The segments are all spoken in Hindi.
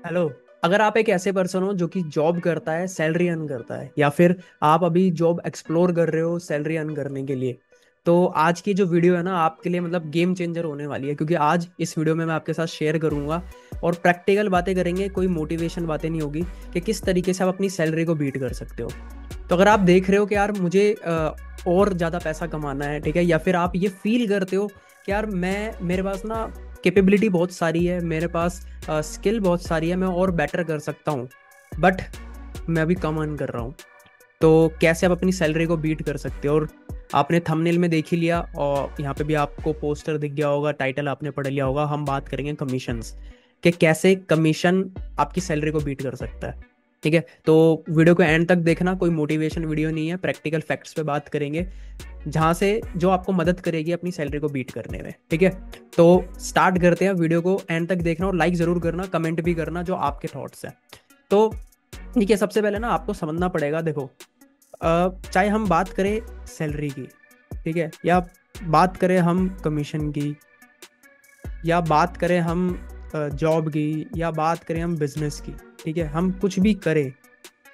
हेलो। अगर आप एक ऐसे पर्सन हो जो कि जॉब करता है, सैलरी अर्न करता है, या फिर आप अभी जॉब एक्सप्लोर कर रहे हो सैलरी अर्न करने के लिए, तो आज की जो वीडियो है ना आपके लिए मतलब गेम चेंजर होने वाली है, क्योंकि आज इस वीडियो में मैं आपके साथ शेयर करूंगा और प्रैक्टिकल बातें करेंगे। कोई मोटिवेशन बातें नहीं होगी कि किस तरीके से आप अपनी सैलरी को बीट कर सकते हो। तो अगर आप देख रहे हो कि यार मुझे और ज़्यादा पैसा कमाना है, ठीक है, या फिर आप ये फील करते हो कि यार मेरे पास ना कैपेबिलिटी बहुत सारी है, मेरे पास स्किल बहुत सारी है, मैं और बेटर कर सकता हूँ, बट मैं अभी कम अर्न कर रहा हूँ, तो कैसे आप अपनी सैलरी को बीट कर सकते हो। और आपने थंबनेल में देख ही लिया और यहाँ पे भी आपको पोस्टर दिख गया होगा, टाइटल आपने पढ़ लिया होगा, हम बात करेंगे कमीशंस कि कैसे कमीशन आपकी सैलरी को बीट कर सकता है। ठीक है, तो वीडियो को एंड तक देखना, कोई मोटिवेशन वीडियो नहीं है, प्रैक्टिकल फैक्ट्स पे बात करेंगे जहाँ से जो आपको मदद करेगी अपनी सैलरी को बीट करने में। ठीक है, तो स्टार्ट करते हैं। वीडियो को एंड तक देखना और लाइक ज़रूर करना, कमेंट भी करना जो आपके थॉट्स हैं। तो ठीक है, सबसे पहले ना आपको समझना पड़ेगा, देखो चाहे हम बात करें सैलरी की, ठीक है, या बात करें हम कमीशन की, या बात करें हम जॉब की, या बात करें हम बिजनेस की, ठीक है, हम कुछ भी करें,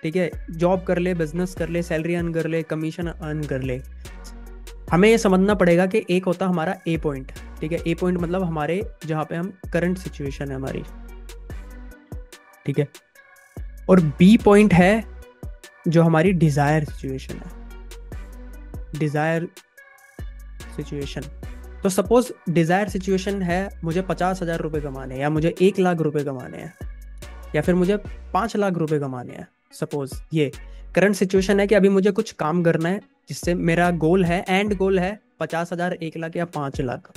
ठीक है, जॉब कर ले, बिजनेस कर ले, सैलरी अर्न कर ले, कमीशन अर्न कर ले, हमें ये समझना पड़ेगा कि एक होता हमारा ए पॉइंट। ठीक है, ए पॉइंट मतलब हमारे जहाँ पे हम करंट सिचुएशन है हमारी, ठीक है, और बी पॉइंट है जो हमारी डिजायर सिचुएशन है, डिजायर सिचुएशन। तो सपोज डिजायर सिचुएशन है मुझे 50,000 रुपये कमाने हैं, या मुझे 1 लाख रुपए कमाने हैं, या फिर मुझे 5 लाख रुपए कमाने हैं। सपोज ये करंट सिचुएशन है कि अभी मुझे कुछ काम करना है जिससे मेरा गोल है, एंड गोल है 50,000, 1 लाख या 5 लाख।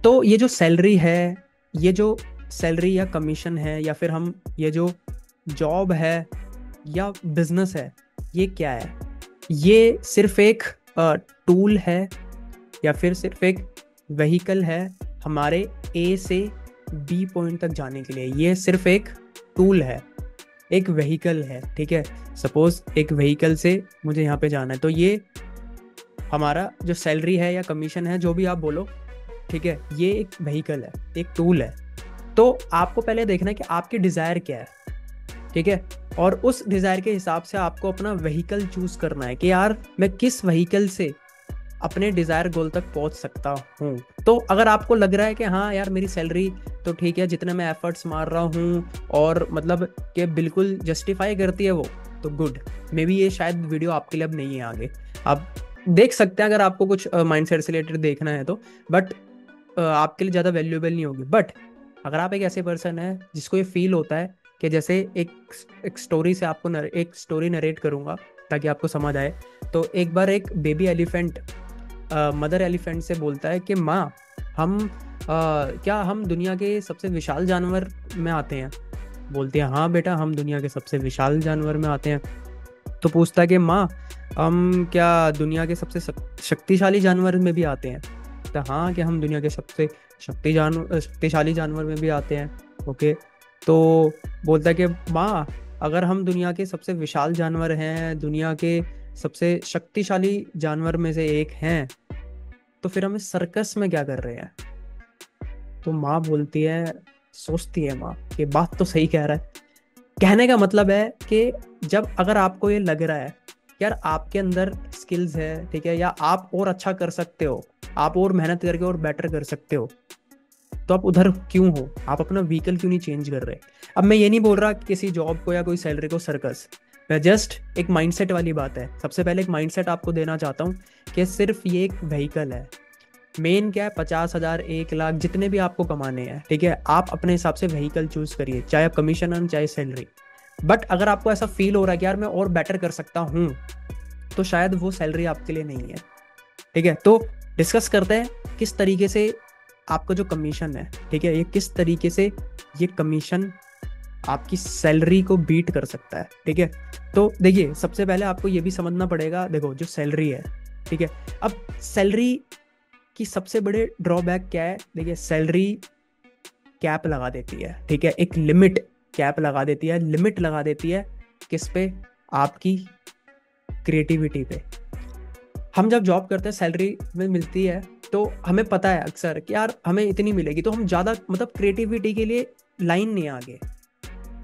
तो ये जो सैलरी है, ये जो सैलरी या कमीशन है, या फिर हम ये जो जॉब है या बिजनेस है, ये क्या है? ये सिर्फ एक टूल है, या फिर सिर्फ एक व्हीकल है हमारे ए से बी पॉइंट तक जाने के लिए। ये सिर्फ एक टूल है, एक व्हीकल है। ठीक है, सपोज एक व्हीकल से मुझे यहाँ पे जाना है, तो ये हमारा जो सैलरी है या कमीशन है, जो भी आप बोलो, ठीक है, ये एक व्हीकल है, एक टूल है। तो आपको पहले देखना है कि आपकी डिज़ायर क्या है, ठीक है, और उस डिज़ायर के हिसाब से आपको अपना व्हीकल चूज करना है कि यार मैं किस व्हीकल से अपने डिज़ायर गोल तक पहुंच सकता हूँ। तो अगर आपको लग रहा है कि हाँ यार मेरी सैलरी तो ठीक है, जितने मैं एफर्ट्स मार रहा हूँ और मतलब कि बिल्कुल जस्टिफाई करती है वो, तो गुड, मे बी ये शायद वीडियो आपके लिए अब नहीं है। आगे आप देख सकते हैं अगर आपको कुछ माइंडसेट से रिलेटेड देखना है तो, बट आपके लिए ज़्यादा वैल्यूएबल नहीं होगी। बट अगर आप एक ऐसे पर्सन है जिसको ये फील होता है कि जैसे एक स्टोरी से आपको एक स्टोरी नरेट करूँगा ताकि आपको समझ आए। तो एक बार एक बेबी एलिफेंट मदर एलिफेंट से बोलता है कि माँ, हम क्या हम दुनिया के सबसे विशाल जानवर में आते हैं? बोलती है हाँ बेटा, हम दुनिया के सबसे विशाल जानवर में आते हैं। तो पूछता है कि माँ, हम क्या दुनिया के सबसे शक्तिशाली जानवर में भी आते हैं? तो हाँ, कि हम दुनिया के सबसे शक्तिशाली जानवर में भी आते हैं। ओके, तो बोलता है कि माँ, अगर हम दुनिया के सबसे विशाल जानवर हैं, दुनिया के सबसे शक्तिशाली जानवर में से एक हैं, तो फिर हम इस सर्कस में क्या कर रहे हैं? तो माँ बोलती है, सोचती है माँ कि बात तो सही कह रहा है। कहने का मतलब है कि जब अगर आपको ये लग रहा है कि यार आपके अंदर स्किल्स है, ठीक है, या आप और अच्छा कर सकते हो, आप और मेहनत करके और बेटर कर सकते हो, तो आप उधर क्यों हो? आप अपना व्हीकल क्यों नहीं चेंज कर रहे? अब मैं ये नहीं बोल रहा किसी जॉब को या कोई सैलरी को सर्कस, मैं जस्ट एक माइंडसेट वाली बात है। सबसे पहले एक माइंडसेट आपको देना चाहता हूँ कि सिर्फ ये एक व्हीकल है। मेन क्या है, 50,000, 1 लाख, जितने भी आपको कमाने हैं, ठीक है, आप अपने हिसाब से व्हीकल चूज करिए, चाहे आप कमीशन अर्न चाहे सैलरी। बट अगर आपको ऐसा फील हो रहा है कि यार मैं और बेटर कर सकता हूँ, तो शायद वो सैलरी आपके लिए नहीं है। ठीक है, तो डिस्कस करते हैं किस तरीके से आपका जो कमीशन है, ठीक है, ये किस तरीके से ये कमीशन आपकी सैलरी को बीट कर सकता है। ठीक है, तो देखिए सबसे पहले आपको ये भी समझना पड़ेगा, देखो जो सैलरी है, ठीक है, अब सैलरी की सबसे बड़े ड्रॉबैक क्या है? देखिए सैलरी कैप लगा देती है, ठीक है, एक लिमिट कैप लगा देती है, लिमिट लगा देती है किस पे? आपकी क्रिएटिविटी पे। हम जब जॉब करते हैं, सैलरी में मिलती है, तो हमें पता है अक्सर कि यार हमें इतनी मिलेगी, तो हम ज़्यादा मतलब क्रिएटिविटी के लिए लाइन नहीं आगे,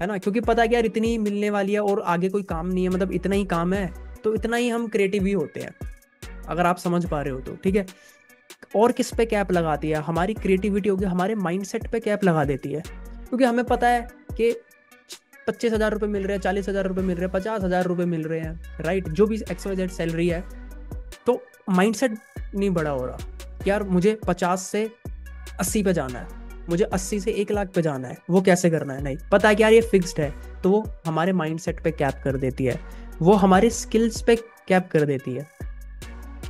है ना, क्योंकि पता है कि यार इतनी ही मिलने वाली है और आगे कोई काम नहीं है, मतलब इतना ही काम है, तो इतना ही हम क्रिएटिव ही होते हैं, अगर आप समझ पा रहे हो तो। ठीक है, और किस पे कैप लगाती है, हमारी क्रिएटिविटी होगी, हमारे माइंडसेट पे कैप लगा देती है, क्योंकि हमें पता है कि 25,000 रुपये मिल रहे हैं, 40,000 रुपये मिल रहे हैं, 50,000 रुपये मिल रहे हैं, राइट, जो भी XYZ सैलरी है, तो माइंडसेट नहीं बड़ा हो रहा कि यार मुझे 50 से 80 पे जाना है, मुझे 80 से 1 लाख पे जाना है, वो कैसे करना है, नहीं पता है कि यार ये फिक्स्ड है, तो वो हमारे माइंडसेट पे कैप कर देती है, वो हमारे स्किल्स पे कैप कर देती है,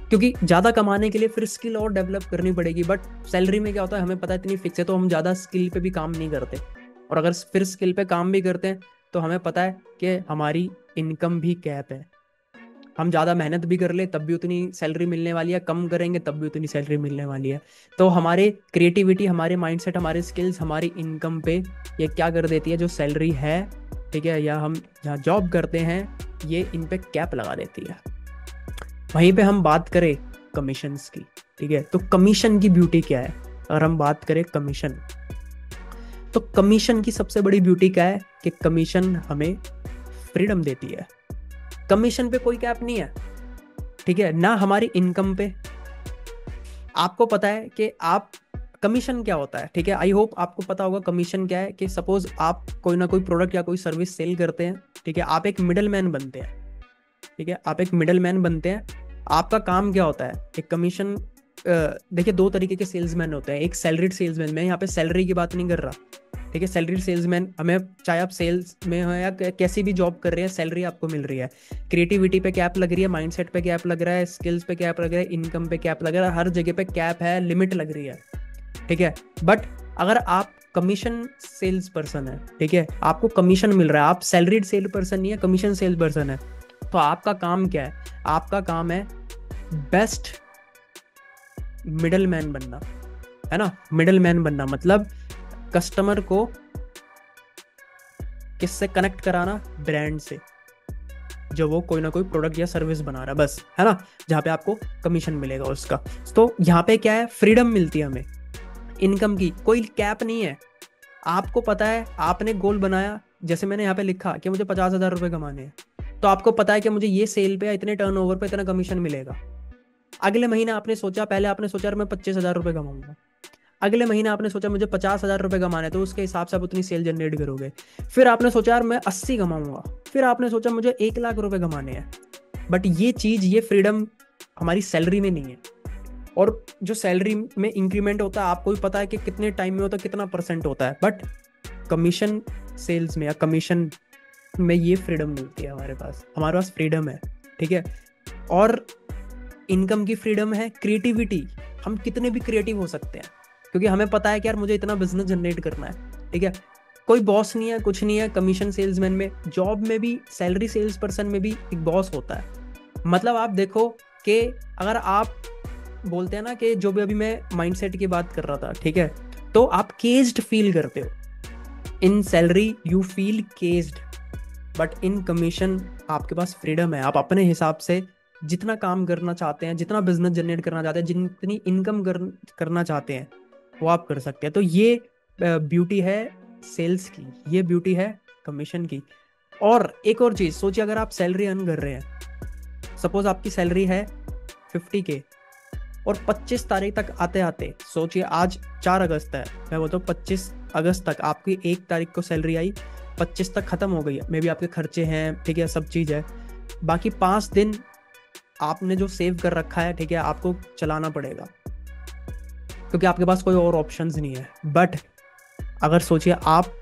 क्योंकि ज़्यादा कमाने के लिए फिर स्किल और डेवलप करनी पड़ेगी, बट सैलरी में क्या होता है, हमें पता है इतनी फिक्स है, तो हम ज़्यादा स्किल पे भी काम नहीं करते, और अगर फिर स्किल पे काम भी करते हैं तो हमें पता है कि हमारी इनकम भी कैप है, हम ज़्यादा मेहनत भी कर ले तब भी उतनी सैलरी मिलने वाली है, कम करेंगे तब भी उतनी सैलरी मिलने वाली है। तो हमारे क्रिएटिविटी, हमारे माइंडसेट, हमारे स्किल्स, हमारी इनकम पे ये क्या कर देती है, जो सैलरी है, ठीक है, या हम जहाँ जॉब करते हैं, ये इन पे कैप लगा देती है। वहीं पे हम बात करें कमीशंस की, ठीक है, तो कमीशन की ब्यूटी क्या है, अगर हम बात करें कमीशन, तो कमीशन की सबसे बड़ी ब्यूटी क्या है कि कमीशन हमें फ्रीडम देती है। कमीशन पे कोई कैप नहीं है, ठीक है, ना हमारी इनकम पे। आपको पता है कि आप कमीशन क्या होता है, ठीक है, आई होप आपको पता होगा कमीशन क्या है, कि सपोज आप कोई ना कोई प्रोडक्ट या कोई सर्विस सेल करते हैं, ठीक है, आप एक मिडल मैन बनते हैं, ठीक है, आप एक मिडल मैन बनते हैं, आपका काम क्या होता है, एक कमीशन, देखिए दो तरीके के सेल्समैन होते हैं, एक सैलरीड सेल्समैन, मैं यहाँ पे सैलरी की बात नहीं कर रहा, ठीक है, सैलरीड सेल्समैन, हमें चाहे आप सेल्स में हो या कैसी भी जॉब कर रहे हैं, सैलरी आपको मिल रही है, क्रिएटिविटी पे कैप लग रही है, माइंडसेट पे कैप लग रहा है, स्किल्स पे कैप लग रहा है, इनकम पे कैप लग रहा है, हर जगह पे कैप है, लिमिट लग रही है, ठीक है। बट अगर आप कमीशन सेल्स पर्सन है, ठीक है, आपको कमीशन मिल रहा है, आप सैलरीड सेल पर्सन नहीं है, कमीशन सेल्स पर्सन है, तो आपका काम क्या है, आपका काम है बेस्ट मिडल मैन बनना, है ना, मिडल मैन बनना मतलब कस्टमर को किससे कनेक्ट कराना, ब्रांड से, जो वो कोई ना कोई प्रोडक्ट या सर्विस बना रहा है, बस, है ना, जहाँ पे आपको कमीशन मिलेगा उसका। तो यहाँ पे क्या है, फ्रीडम मिलती है हमें, इनकम की कोई कैप नहीं है। आपको पता है, आपने गोल बनाया, जैसे मैंने यहाँ पे लिखा कि मुझे 50,000 रुपये कमाने हैं, तो आपको पता है कि मुझे ये सेल पे या इतने टर्नओवर पे इतना कमीशन मिलेगा। अगले महीने आपने सोचा, पहले आपने सोचा मैं 25,000 रुपये कमाऊंगा, अगले महीने आपने सोचा मुझे 50,000 रुपये कमाने, तो उसके हिसाब से आप उतनी सेल जनरेट करोगे। फिर आपने सोचा यार मैं 80 कमाऊंगा, फिर आपने सोचा मुझे 1 लाख रुपए कमाने हैं। बट ये चीज़, ये फ्रीडम हमारी सैलरी में नहीं है। और जो सैलरी में इंक्रीमेंट होता है, आपको भी पता है कि कितने टाइम में होता है, कितना % होता है, बट कमीशन सेल्स में या कमीशन में ये फ्रीडम मिलती है, हमारे पास फ्रीडम है, ठीक है। और इनकम की फ्रीडम है, क्रिएटिविटी, हम कितने भी क्रिएटिव हो सकते हैं, क्योंकि हमें पता है कि यार मुझे इतना बिजनेस जनरेट करना है, ठीक है। कोई बॉस नहीं है, कुछ नहीं है, कमीशन सेल्समैन में, जॉब में भी, सैलरी सेल्स पर्सन में भी एक बॉस होता है। मतलब आप देखो कि अगर आप बोलते हैं ना कि जो भी अभी मैं माइंडसेट की बात कर रहा था, ठीक है, तो आप केज्ड फील करते हो, इन salary you feel caged, but in commission आपके पास फ्रीडम है, आप अपने हिसाब से जितना काम करना चाहते हैं, जितना बिजनेस जनरेट करना चाहते हैं, जितनी इनकम करना चाहते हैं, वो आप कर सकते हैं। तो ये ब्यूटी है सेल्स की, ये ब्यूटी है कमीशन की। और एक और चीज़ सोचिए, अगर आप सैलरी अर्न कर रहे हैं, सपोज आपकी सैलरी है 50K, और 25 तारीख तक आते आते, सोचिए आज 4 अगस्त है, मैं बोलता हूँ 25 अगस्त तक आपकी 1 तारीख को सैलरी आई, 25 तक ख़त्म हो गई, मे भी आपके खर्चे हैं, ठीक है, सब चीज़ है, बाकी 5 दिन आपने जो सेव कर रखा है, ठीक है, आपको चलाना पड़ेगा, क्योंकि आपके पास कोई और ऑप्शंस नहीं है। बट अगर सोचिए आप,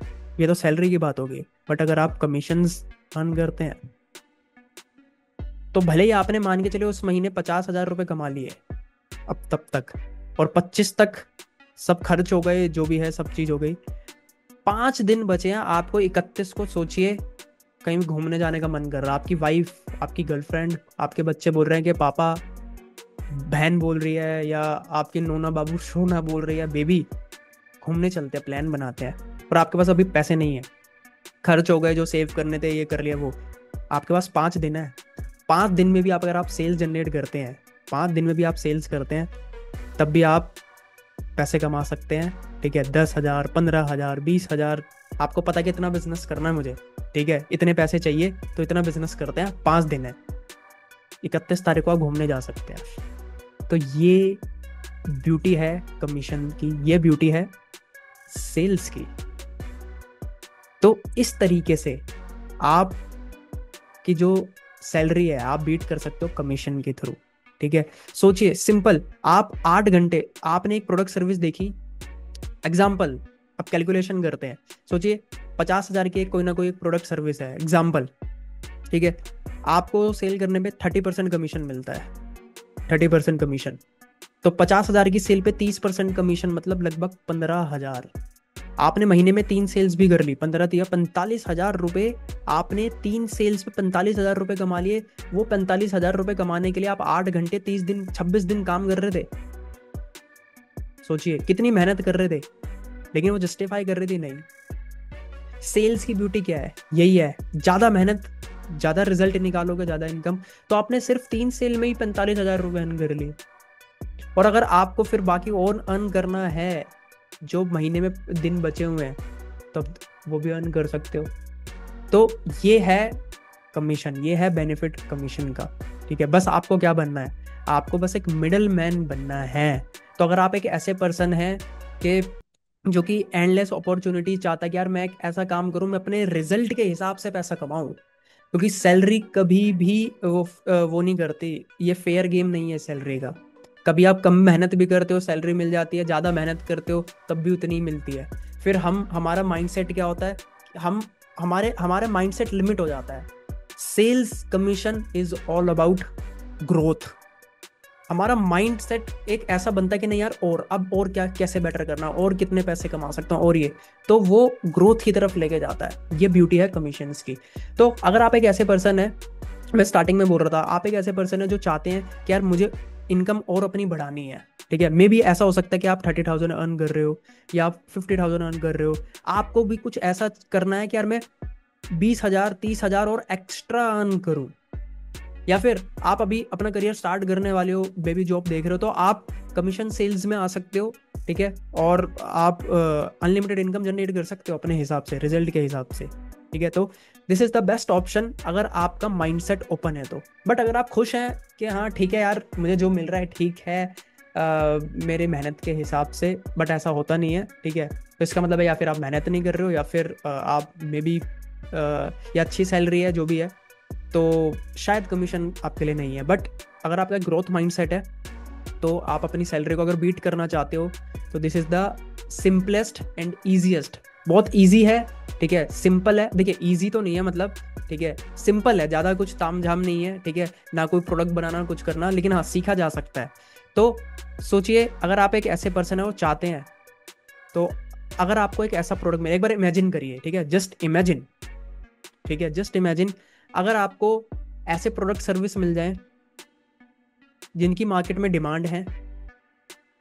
ये तो सैलरी की बात होगी, बट अगर आप कमीशंस अर्न करते हैं, तो भले ही आपने मान के चले उस महीने 50,000 रुपये कमा लिए अब तब तक, और 25 तक सब खर्च हो गए, जो भी है सब चीज़ हो गई, 5 दिन बचे हैं आपको, 31 को सोचिए कहीं घूमने जाने का मन कर रहा है, आपकी वाइफ, आपकी गर्लफ्रेंड, आपके बच्चे बोल रहे हैं कि पापा, बहन बोल रही है, या आपके नोना बाबू सोना बोल रही है, बेबी घूमने चलते हैं, प्लान बनाते हैं, और आपके पास अभी पैसे नहीं है, खर्च हो गए जो सेव करने थे, ये कर लिया वो, आपके पास 5 दिन है। 5 दिन में भी आप, अगर आप सेल्स जनरेट करते हैं, 5 दिन में भी आप सेल्स करते हैं, तब भी आप पैसे कमा सकते हैं, ठीक है, 10,000, 15,000, 20,000। आपको पता है कितना बिजनेस करना है मुझे, ठीक है, इतने पैसे चाहिए तो इतना बिजनेस करते हैं, 5 दिन है, 31 तारीख को आप घूमने जा सकते हैं। तो ये ब्यूटी है कमीशन की, ये ब्यूटी है सेल्स की। तो इस तरीके से आप की जो सैलरी है आप बीट कर सकते हो कमीशन के थ्रू, ठीक है। सोचिए सिंपल, आप 8 घंटे आपने एक प्रोडक्ट सर्विस देखी, एग्जाम्पल, अब कैलकुलेशन करते हैं। सोचिए 50,000 की कोई ना कोई प्रोडक्ट सर्विस है, एग्जाम्पल, ठीक है, आपको सेल करने पे 30% कमीशन मिलता है, 30% कमीशन। तो 50,000 की सेल पे 30% कमीशन, मतलब लगभग 15,000। आपने महीने में 3 सेल्स भी कर ली, 15 दिया 45,000 रुपये। आपने 3 सेल्स पे 45,000 रुपये कमा लिए। वो 45,000 रुपये कमाने के लिए आप 8 घंटे 30 दिन 26 दिन काम कर रहे थे। सोचिए कितनी मेहनत कर रहे थे, लेकिन वो जस्टिफाई कर रही थी नहीं। सेल्स की ब्यूटी क्या है, यही है, ज़्यादा मेहनत, ज़्यादा रिजल्ट निकालोगे, ज़्यादा इनकम। तो आपने सिर्फ 3 सेल में ही 45,000 रुपये अर्न कर लिए। और अगर आपको फिर बाकी और अर्न करना है, जो महीने में दिन बचे हुए हैं, तब वो भी अर्न कर सकते हो। तो ये है कमीशन, ये है बेनिफिट कमीशन का, ठीक है। बस आपको क्या बनना है, आपको बस एक मिडल मैन बनना है। तो अगर आप एक ऐसे पर्सन हैं कि जो कि एंडलेस अपॉर्चुनिटी चाहता है कि यार मैं एक ऐसा काम करूं, मैं अपने रिजल्ट के हिसाब से पैसा कमाऊं, क्योंकि सैलरी कभी भी वो नहीं करती, ये फेयर गेम नहीं है सैलरी का। कभी आप कम मेहनत भी करते हो सैलरी मिल जाती है, ज़्यादा मेहनत करते हो तब भी उतनी ही मिलती है। फिर हमारा माइंडसेट क्या होता है, हमारे माइंडसेट लिमिट हो जाता है। Sales commission is all about growth. हमारा माइंडसेट एक ऐसा बनता है कि नहीं यार, और क्या, कैसे बेटर करना, और कितने पैसे कमा सकता हूँ, और ये, तो वो ग्रोथ की तरफ लेके जाता है। ये ब्यूटी है कमीशंस की। तो अगर आप एक ऐसे पर्सन है, मैं स्टार्टिंग में बोल रहा था, आप एक ऐसे पर्सन है जो चाहते हैं कि यार मुझे इनकम और अपनी बढ़ानी है, ठीक है। मे बी ऐसा हो सकता है कि आप 30,000 अर्न कर रहे हो या आप 50,000 अर्न कर रहे हो, आपको भी कुछ ऐसा करना है कि यार मैं 20,000, 30,000 और एक्स्ट्रा अर्न करूं। या फिर आप अभी अपना करियर स्टार्ट करने वाले हो, बेबी जॉब देख रहे हो, तो आप कमीशन सेल्स में आ सकते हो, ठीक है। और आप अनलिमिटेड इनकम जनरेट कर सकते हो अपने हिसाब से, रिजल्ट के हिसाब से, ठीक है। तो this is the best option अगर आपका माइंडसेट ओपन है तो। बट अगर आप खुश हैं कि हाँ ठीक है यार, मुझे जो मिल रहा है ठीक है मेरे मेहनत के हिसाब से, बट ऐसा होता नहीं है, ठीक है, तो इसका मतलब है या फिर आप मेहनत नहीं कर रहे हो, या फिर आप मे बी या अच्छी सैलरी है जो भी है, तो शायद कमीशन आपके लिए नहीं है। बट अगर आपका ग्रोथ माइंडसेट है तो आप अपनी सैलरी को अगर बीट करना चाहते हो, तो this is the simplest and easiest. बहुत ईजी है, ठीक है, सिंपल है। देखिए ईजी तो नहीं है मतलब, ठीक है, सिंपल है, ज़्यादा कुछ ताम झाम नहीं है, ठीक है, ना कोई प्रोडक्ट बनाना कुछ करना, लेकिन हाँ सीखा जा सकता है। तो सोचिए अगर आप एक ऐसे पर्सन है वो चाहते हैं, तो अगर आपको एक ऐसा प्रोडक्ट मिले, एक बार इमेजिन करिए, ठीक है, जस्ट इमेजिन, ठीक है, जस्ट इमेजिन अगर आपको ऐसे प्रोडक्ट सर्विस मिल जाए जिनकी मार्केट में डिमांड है,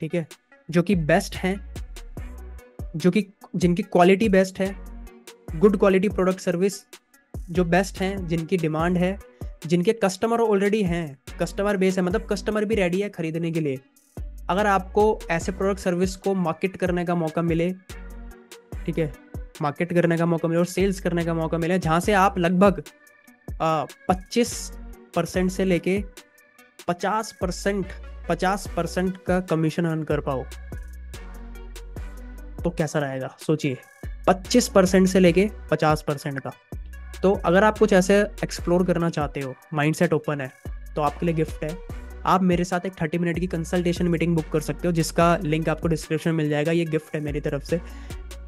ठीक है, जो कि बेस्ट हैं, जिनकी क्वालिटी बेस्ट है, गुड क्वालिटी प्रोडक्ट सर्विस जो बेस्ट हैं, जिनकी डिमांड है, जिनके कस्टमर ऑलरेडी हैं, कस्टमर बेस है, मतलब कस्टमर भी रेडी है खरीदने के लिए। अगर आपको ऐसे प्रोडक्ट सर्विस को मार्केट करने का मौका मिले, ठीक है, मार्केट करने का मौका मिले और सेल्स करने का मौका मिले, जहाँ से आप लगभग 25% से लेके 50% का कमीशन अर्न कर पाओ, तो कैसा रहेगा सोचिए, 25% से लेके 50% का। तो अगर आप कुछ ऐसे एक्सप्लोर करना चाहते हो, माइंडसेट ओपन है, तो आपके लिए गिफ्ट है। आप मेरे साथ एक 30 मिनट की कंसल्टेशन मीटिंग बुक कर सकते हो, जिसका लिंक आपको डिस्क्रिप्शन में मिल जाएगा। ये गिफ्ट है मेरी तरफ से।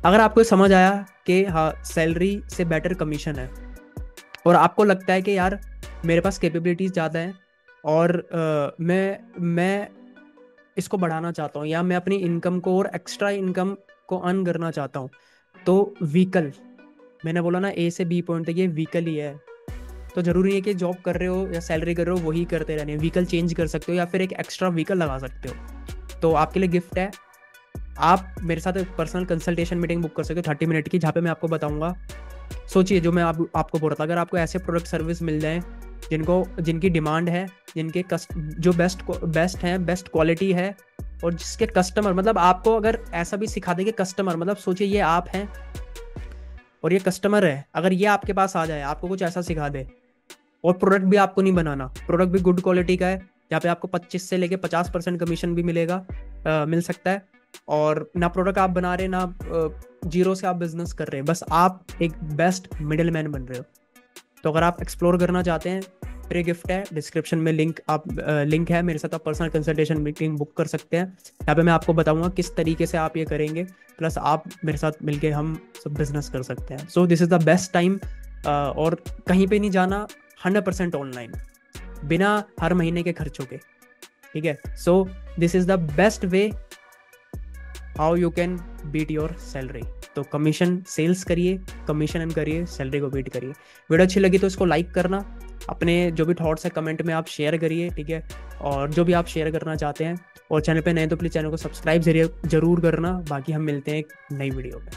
अगर आपको समझ आया कि हाँ सैलरी से बेटर कमीशन है, और आपको लगता है कि यार मेरे पास कैपेबिलिटीज़ ज़्यादा हैं और मैं इसको बढ़ाना चाहता हूँ, या मैं अपनी इनकम को और एक्स्ट्रा इनकम को अर्न करना चाहता हूँ, तो व्हीकल, मैंने बोला ना A से B पॉइंट तक ये व्हीकल ही है। तो ज़रूरी है कि जॉब कर रहे हो या सैलरी कर रहे हो वही करते रहने, व्हीकल चेंज कर सकते हो या फिर एक एक्स्ट्रा व्हीकल लगा सकते हो। तो आपके लिए गिफ्ट है, आप मेरे साथ एक पर्सनल कंसल्टेशन मीटिंग बुक कर सकते हो 30 मिनट की, जहाँ पे मैं आपको बताऊंगा। सोचिए जो मैं आपको बोल रहा था, अगर आपको ऐसे प्रोडक्ट सर्विस मिल जाएं जिनकी डिमांड है, जिनके जो बेस्ट हैं, बेस्ट क्वालिटी है, और जिसके कस्टमर, मतलब आपको अगर ऐसा भी सिखा दे कि कस्टमर, मतलब सोचिए ये आप हैं और ये कस्टमर है, अगर ये आपके पास आ जाए, आपको कुछ ऐसा सिखा दे, और प्रोडक्ट भी आपको नहीं बनाना, प्रोडक्ट भी गुड क्वालिटी का है, जहाँ पे आपको 25 से लेके 50% कमीशन भी मिलेगा, मिल सकता है, और ना प्रोडक्ट आप बना रहे, ना जीरो से आप बिजनेस कर रहे हैं, बस आप एक बेस्ट मिडिल मैन बन रहे हो। तो अगर आप एक्सप्लोर करना चाहते हैं, फ्री गिफ्ट है, डिस्क्रिप्शन में लिंक है, मेरे साथ आप पर्सनल कंसल्टेशन मीटिंग बुक कर सकते हैं। यहाँ पे मैं आपको बताऊंगा किस तरीके से आप ये करेंगे, प्लस आप मेरे साथ मिलके हम सब बिजनेस कर सकते हैं। सो this is the best time, और कहीं पे नहीं जाना, 100% ऑनलाइन, बिना हर महीने के खर्चों के, ठीक है। So this is the best way how you can beat your salary. तो कमीशन सेल्स करिए, कमीशन एंड करिए, सैलरी को बीट करिए। वीडियो अच्छी लगी तो इसको लाइक करना, अपने जो भी थॉट्स है कमेंट में आप शेयर करिए, ठीक है, और जो भी आप शेयर करना चाहते हैं, और चैनल पे नए तो प्लीज़ चैनल को सब्सक्राइब जरूर करना। बाकी हम मिलते हैं एक नई वीडियो में।